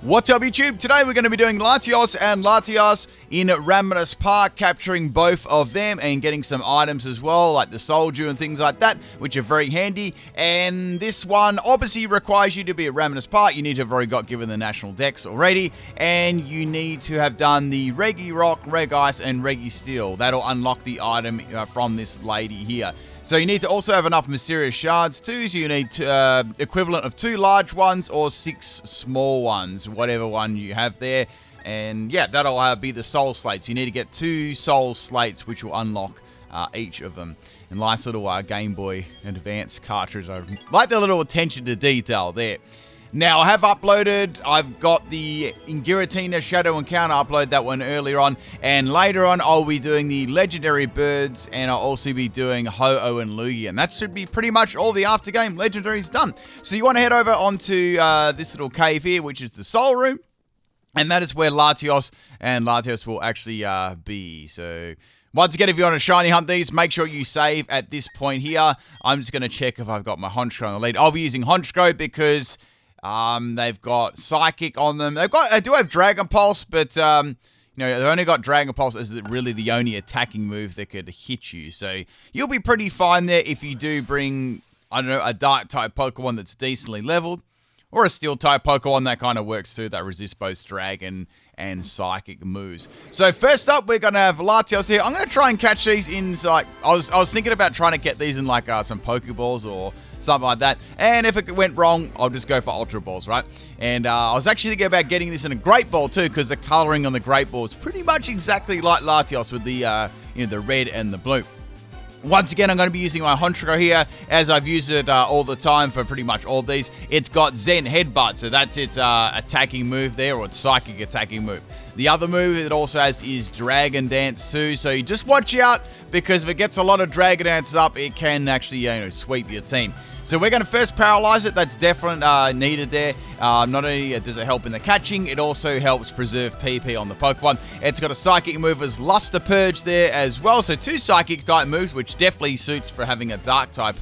What's up, YouTube? Today we're going to be doing Latios and Latias in Rammus Park, capturing both of them and getting some items as well, like the soldier and things like that, which are very handy. And this one obviously requires you to be at Rammus Park. You need to have already got given the national dex already, and you need to have done the Reggie Rock, Reg Ice, and Reggie Steel. That'll unlock the item from this lady here. So you need to also have enough mysterious shards too, so you need equivalent of 2 large ones or 6 small ones, whatever one you have there. And yeah, that'll be the soul slates. You need to get 2 soul slates, which will unlock each of them. And nice little Game Boy Advance cartridge. I like the little attention to detail there. Now, I have uploaded, I've got the Ingiratina Shadow Encounter, upload that one earlier on, and later on I'll be doing the Legendary Birds, and I'll also be doing Ho-Oh and Lugia, and that should be pretty much all the after-game Legendaries done. So you want to head over onto this little cave here, which is the Soul Room, and that is where Latios and Latios will actually be, so... Once again, if you want to shiny hunt these, make sure you save at this point here. I'm just going to check if I've got my Honchkrow on the lead. I'll be using Honchkrow because... they've got Psychic on them. They do have Dragon Pulse, but, you know, they've only got Dragon Pulse as really the only attacking move that could hit you. So you'll be pretty fine there if you do bring, I don't know, a Dark-type Pokemon that's decently leveled. Or a Steel-type Pokemon that kind of works too, that resists both Dragon and Psychic moves. So first up, we're going to have Latios here. I'm going to try and catch these in, like, I was thinking about trying to get these in, like, some Pokeballs or something like that. And if it went wrong, I'll just go for Ultra Balls, right? And I was actually thinking about getting this in a Great Ball too, because the coloring on the Great Ball is pretty much exactly like Latios with the, you know, the red and the blue. Once again, I'm going to be using my Honchkrow here, as I've used it all the time for pretty much all of these. It's got Zen Headbutt, so that's its attacking move there, or its psychic attacking move. The other move it also has is Dragon Dance too, so you just watch out, because if it gets a lot of Dragon Dances up, it can actually, you know, sweep your team. So we're going to first paralyze it. That's definitely needed there. Not only does it help in the catching, it also helps preserve PP on the Pokemon. It's got a Psychic move as Luster Purge there as well. So 2 Psychic type moves, which definitely suits for having a Dark type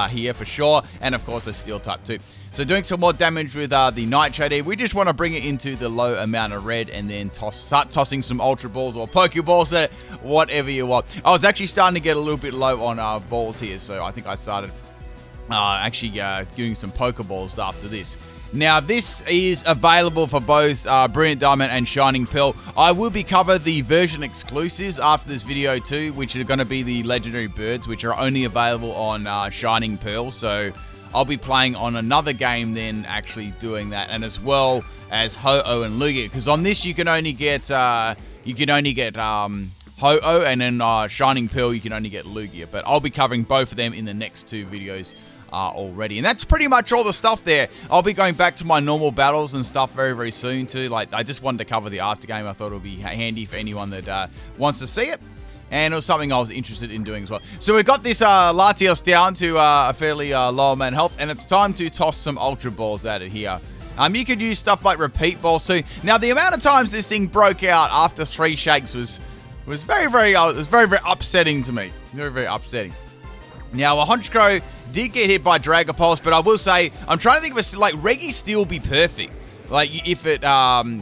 here for sure. And of course a Steel type too. So doing some more damage with the Nitro here. We just want to bring it into the low amount of red and then start tossing some Ultra Balls or Pokeballs at whatever you want. I was actually starting to get a little bit low on balls here. So I think I started... actually doing some Pokeballs after this. Now, this is available for both Brilliant Diamond and Shining Pearl. I will be covering the version exclusives after this video too, which are going to be the Legendary Birds, which are only available on Shining Pearl. So I'll be playing on another game then actually doing that, and as well as Ho-Oh and Lugia, because on this you can only get Ho-Oh, and then Shining Pearl you can only get Lugia. But I'll be covering both of them in the next 2 videos already. And that's pretty much all the stuff there. I'll be going back to my normal battles and stuff very, very soon too. Like, I just wanted to cover the after game. I thought it would be handy for anyone that wants to see it. And it was something I was interested in doing as well. So we've got this Latios down to a fairly low amount of health, and it's time to toss some Ultra Balls at it here. You could use stuff like Repeat Balls too. Now, the amount of times this thing broke out after 3 shakes was very, very upsetting to me. Very, very upsetting. Now, a Honchkrow did get hit by Dragon Pulse, but I will say, I'm trying to think of like, Reggie Steel be perfect. Like, if it,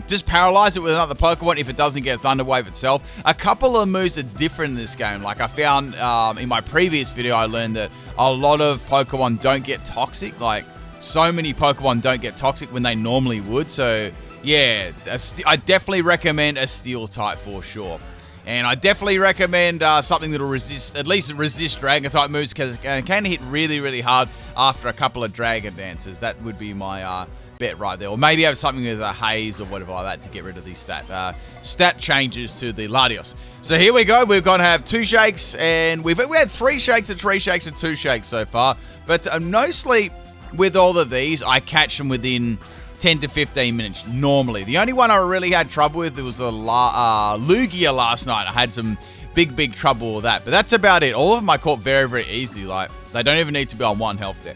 just paralyze it with another Pokemon if it doesn't get Thunder Wave itself. A couple of moves are different in this game. Like, I found, in my previous video, I learned that a lot of Pokemon don't get toxic. Like, so many Pokemon don't get toxic when they normally would. So, yeah, I definitely recommend a Steel type for sure. And I definitely recommend something that'll at least resist Dragon-type moves, because it can hit really, really hard after a couple of Dragon Dances. That would be my bet right there. Or maybe have something with a Haze or whatever like that to get rid of these stat changes to the Latios. So here we go. We're going to have 2 shakes, and we had 3 shakes and 3 shakes and 2 shakes so far. But mostly with all of these, I catch them within 10 to 15 minutes normally. The only one I really had trouble with was the Lugia last night. I had some big trouble with that, but that's about it. All of them I caught very, very easily. Like, they don't even need to be on 1 health there.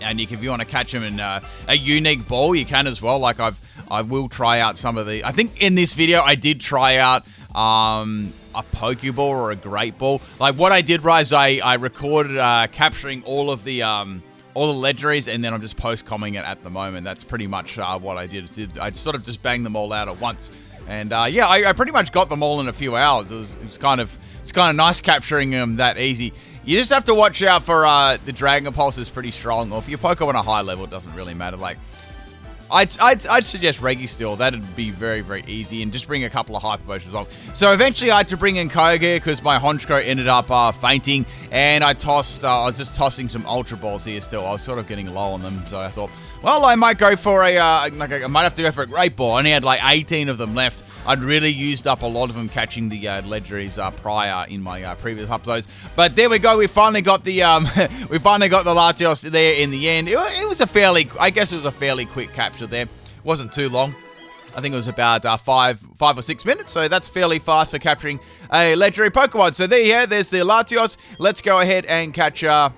And if you want to catch them in a unique ball, you can as well. Like, I will try out some of the... I think in this video I did try out a Pokeball or a Great Ball. Like, what I did was I recorded capturing all of the all the legendaries, and then I'm just post-comming it at the moment. That's pretty much what I did. I sort of just banged them all out at once. And yeah, I pretty much got them all in a few hours. It's kind of nice capturing them that easy. You just have to watch out for the Dragon Pulse is pretty strong, or if you poke on a high level, it doesn't really matter. Like, I'd suggest Reggie still. That'd be very, very easy, and just bring a couple of Hyper Potions on. So eventually I had to bring in Koga because my Honchkrow ended up fainting, and I was just tossing some Ultra Balls here still. I was sort of getting low on them, so I thought, well, I might go for I might have to go for a Great Ball. I only had like 18 of them left. I'd really used up a lot of them catching the legendaries prior in my previous episodes. But there we go. We finally got the Latios there in the end. It was a fairly quick capture there. Wasn't too long. I think it was about 5 or 6 minutes. So that's fairly fast for capturing a legendary Pokemon. So there you go. There's the Latios. Let's go ahead and catch the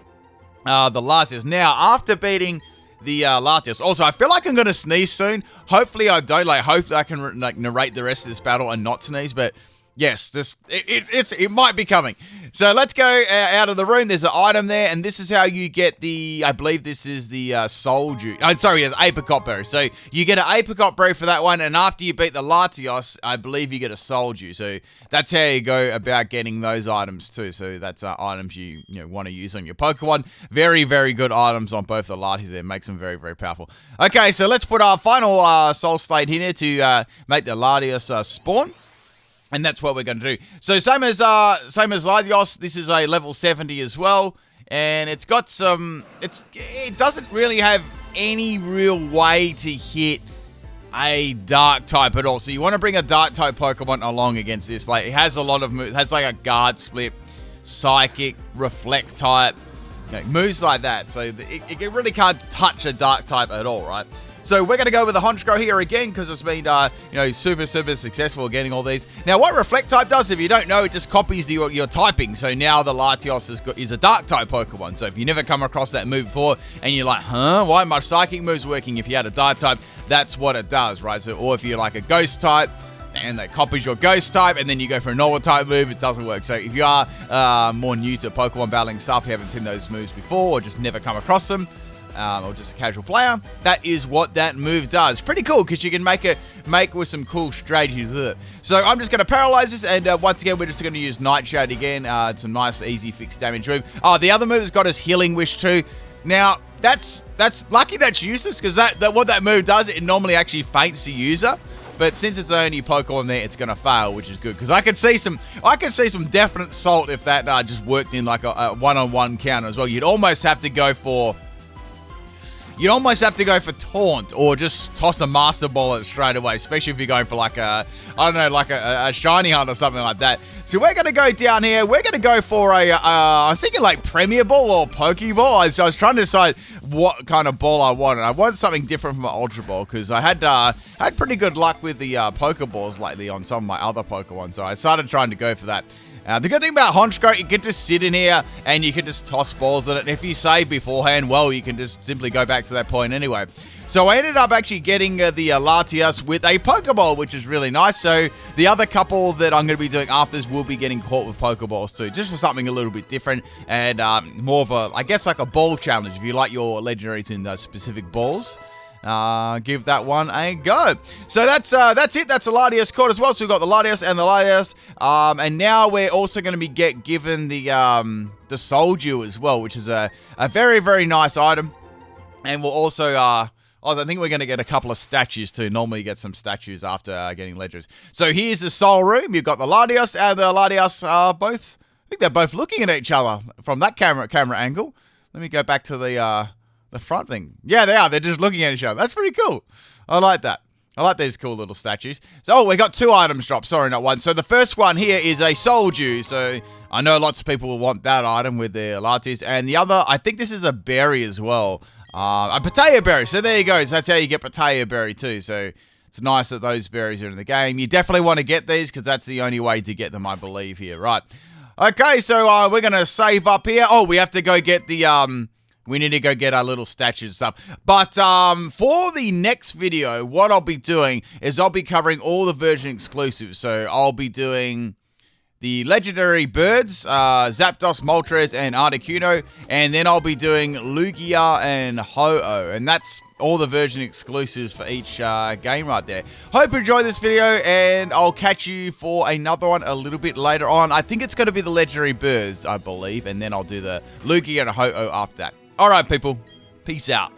Latios. Now, after beating the Latias. Also, I feel like I'm going to sneeze soon. Hopefully I don't. Hopefully I can narrate the rest of this battle and not sneeze. But yes, it might be coming. So let's go out of the room. There's an item there, and this is how you get the, I believe this is the Soul Juice. Oh, sorry, the Apricot Berry. So you get an Apricot Berry for that one, and after you beat the Latios, I believe you get a Soul Juice. So that's how you go about getting those items too. So that's items you want to use on your Pokemon. Very, very good items on both the Latias there. Makes them very, very powerful. Okay, so let's put our final Soul Slate in here to make the Latias spawn. And that's what we're going to do. So same as Latios, this is a level 70 as well. And it's got some... It doesn't really have any real way to hit a Dark type at all. So you want to bring a Dark type Pokemon along against this. Like, it has a lot of moves. It has like a Guard Split, Psychic, Reflect type. Moves like that. So it really can't touch a Dark type at all, right? So we're going to go with the Honchkrow here again because it's been, super, super successful getting all these. Now, what Reflect type does, if you don't know, it just copies your typing. So now the Latios is a Dark type Pokemon. So if you never come across that move before and you're like, huh, why are my Psychic moves working if you had a Dark type? That's what it does, right? So, or if you're like a Ghost type and that copies your Ghost type and then you go for a normal type move, it doesn't work. So if you are more new to Pokemon battling stuff, you haven't seen those moves before or just never come across them, or just a casual player, that is what that move does. Pretty cool because you can make with some cool strategies with it. So I'm just going to paralyze this, and once again, we're just going to use Nightshade again. It's a nice, easy fixed damage move. Oh, the other move has got his Healing Wish too. Now, that's lucky that's useless because what that move does, it normally actually faints the user. But since it's the only Pokemon there, it's going to fail, which is good. Because I could see some definite salt if that just worked in like a one-on-one counter as well. You'd almost have to go for Taunt or just toss a Master Ball at it straight away, especially if you're going for like a Shiny Hunt or something like that. So we're going to go down here. We're going to go for I was thinking like Premier Ball or Pokeball. I was trying to decide what kind of ball I wanted. I wanted something different from an Ultra Ball because I had pretty good luck with the Pokeballs lately on some of my other Pokemon. So I started trying to go for that. The good thing about Honchkrow, you can just sit in here and you can just toss balls at it. And if you save beforehand, well, you can just simply go back to that point anyway. So I ended up actually getting the Latias with a Pokeball, which is really nice. So the other couple that I'm going to be doing after this will be getting caught with Pokeballs too, just for something a little bit different and more of a, I guess, like a ball challenge. If you like your legendaries in those specific balls, give that one a go. So that's it. That's the Latias caught as well. So we've got the Latias and the Latias. And now we're also going to be given the Soul Dew as well, which is a very, very nice item. And we'll also I think we're going to get a couple of statues too. Normally you get some statues after getting legendaries. So here's the Soul Room. You've got the Latias and the Latias are both, I think they're both looking at each other from that camera angle. Let me go back to the front thing. Yeah, they are. They're just looking at each other. That's pretty cool. I like that. I like these cool little statues. So, we got 2 items dropped. Sorry, not one. So the first one here is a Soul Dew. So I know lots of people will want that item with their Latias. And the other, I think this is a berry as well. A Potato Berry. So there you go. So that's how you get Potato Berry too. So it's nice that those berries are in the game. You definitely want to get these because that's the only way to get them, I believe, here. Right. Okay, so we're going to save up here. Oh, we have to go get the... We need to go get our little statues and stuff. But for the next video, what I'll be doing is I'll be covering all the version exclusives. So I'll be doing the legendary birds, Zapdos, Moltres, and Articuno, and then I'll be doing Lugia and Ho-Oh, and that's all the version exclusives for each game right there. Hope you enjoyed this video, and I'll catch you for another one a little bit later on. I think it's going to be the legendary birds, I believe, and then I'll do the Lugia and Ho-Oh after that. All right, people. Peace out.